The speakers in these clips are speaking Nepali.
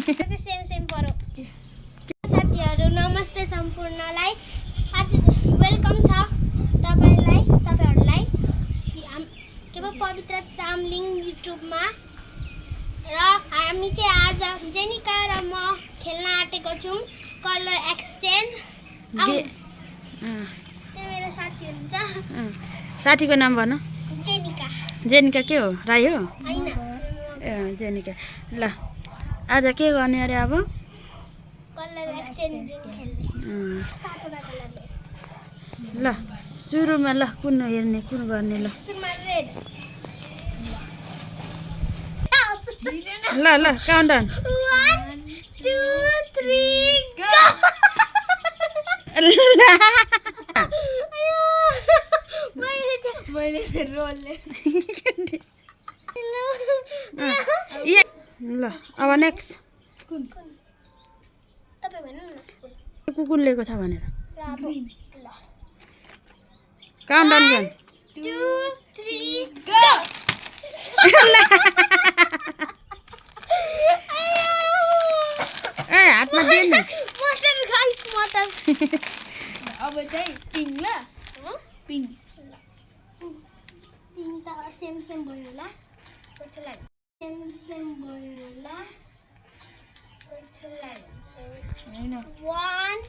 सेम सेम परो साथीहरु नमस्ते सम्पूर्णलाई आज वेलकम छ तपाईहरुलाई के पो पवित्र चामलिङ युट्युबमा र हामी चाहिँ आज जेनिका र म खेल्न आँटेको छौं कलर एक्सचेन्ज त्यो मेरो साथी हुन्छ साथीको नाम भन जेनिका जेनिका के हो राई हो हैन ए जेनिका ल आज के गर्ने अरे अब कलर एक्सचेन्ज खेल्ने सातवटा कलर ल सुरुमा ल कुन हेर्ने कुन गर्ने ल सुरुमा रेड ल ल काउन्टडाउन 1 2 3 गो मैले रोलले ल अब नेक्स्ट कुन तपाई भन्नु न कुन लिएको छ भनेर ग्रीन ल काउन्टडाउन गर्न 2 3 गो ए हातमा दे न मटर गाइस मटर अब चाहिँ पिङ ल पिङ पिङ त सेम सेम भयो ल कस्तो लाग्यो सेम सेम भयो ल कस्तो लाग्यो हैन 1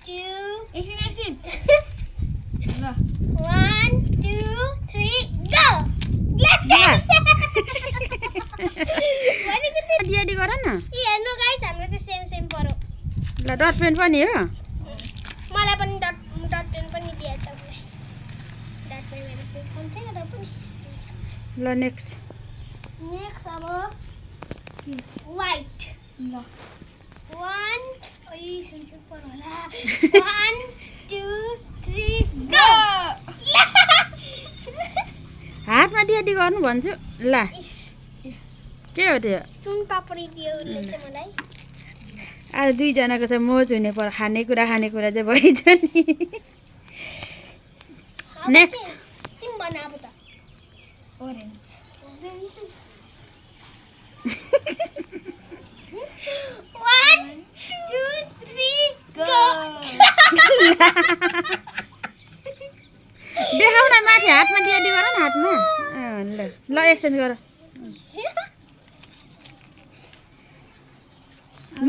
2 एकछिन ल 1 2 3 गो रेडी गर न हेर्नु गाइस हाम्रो चाहिँ सेम सेम परो ल डट पेन पनि हो मलाई पनि डट पेन पनि दिएछ मलाई डट पेन मेरो फोन छैन र पनि ल नेक्स्ट अब व्हाइट ल 1 ओइ सेम सेम परो होला 1 2 3 गो हातमा रेडी गर्नु भन्छु ल के हो त्यो सुन पापडी दियो उसले चाहिँ मलाई आज दुईजनाको चाहिँ मोज हुने पर खानेकुरा चाहिँ भइन्छ नि नेक्स्ट तिमी भन अब त ओरेन्ज 1 2 3 गो देखाउ न माथि हातमा रेडी गर न हातमा ल ल एक्सचेन्ज गर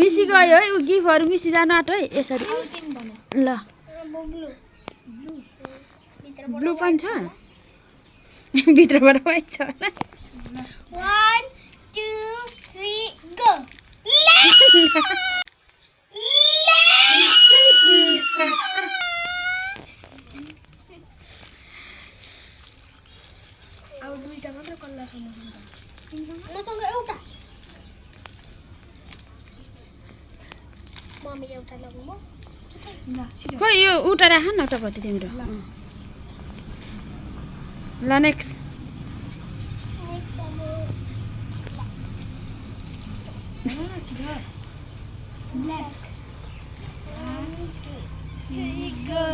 मिसी गयो है ऊ गिफ्टहरू मिसी जानु आँट है यसरी ल ब्लू पनि छ भित्रबाट वाइट छ 1 2 3 गो अब दुईटा मात्र कलर छ मसँग एउटा मम्मी एउटा लगाउँ ल खोइ यो उता राख न उतापट्टि तिम्रो ल नेक्स्ट ब्ल्याक 1 2 3 गो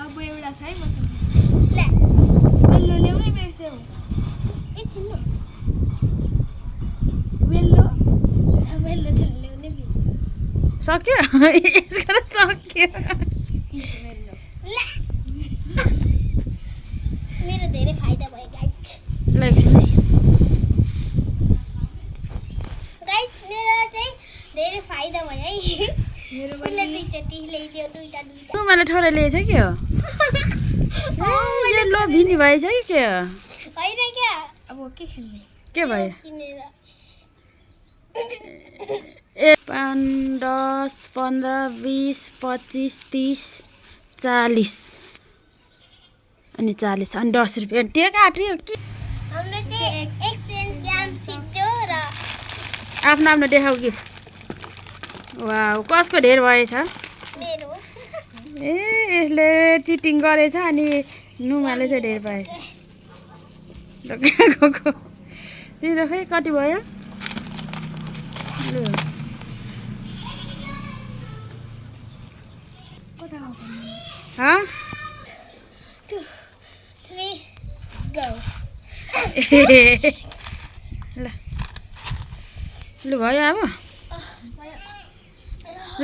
अब एउटा छ है मसँग वेल्लो ल्याउनै बिर्स्यौ एकछिन न वेल्लो त ल्याउनै बिर्स्यौ सक्यो यसको त सक्यो मेरो धेरै फाइदा भयो गाइस ल एकछिन है गाइस मेरो चाहिँ धेरै फाइदा भयो है मेरो पनि दुईचोटि ल्याइदियो दुईटा तँ मलाई ठोरा लिएछ के हो यो लो भिनी भएछ कि के हो होइन क्या अब के खेल्ने के भयो किनेर 5 10 15 20 25 30 40 अनि 40 अनि 10 रुपियाँ त्यो काट्यो कि हाम्रो चाहिँ एक्सचेन्ज गेम सिक्यो र आफ्नो आफ्नो देखाउ गिफ्ट वाउ कसको ढेर भएछ मेरो ए यसले चिटिङ गरेछ अनि नुमाले चाहिँ ढेर पाएछ गएको तिम्रो खै कति भयो लु ल लु भयो अब भयो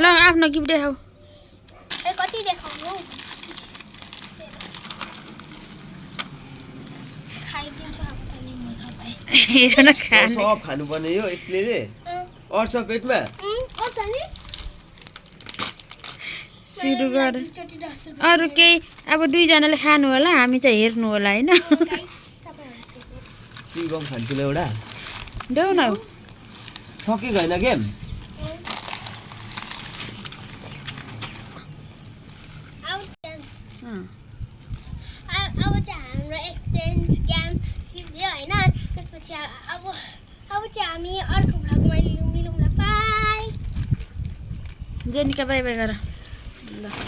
ल आफ्नो गिफ्ट देखाऊ ए कति देखाउनु खाइदिन्छु अब त नि म सबै हेर न खाने सब खानुपर्ने यो एक्लैले अट्छ पेटमा ओ त नि सुरु गर चोटी 10 रुपैयाँ अरू केही अब दुईजनाले खानु होला हामी चाहिँ हेर्नु होला होइन चिगम खान्छु ल एउटा देऊ न सकेको होइन गेम अब चाहिँ हाम्रो एक्सचेन्ज गेम सिद्धियो होइन त्यसपछि अब चाहिँ हामी अर्को भ्लगमा मिलौँ ल बाई जेनिका बाई बाई गर ल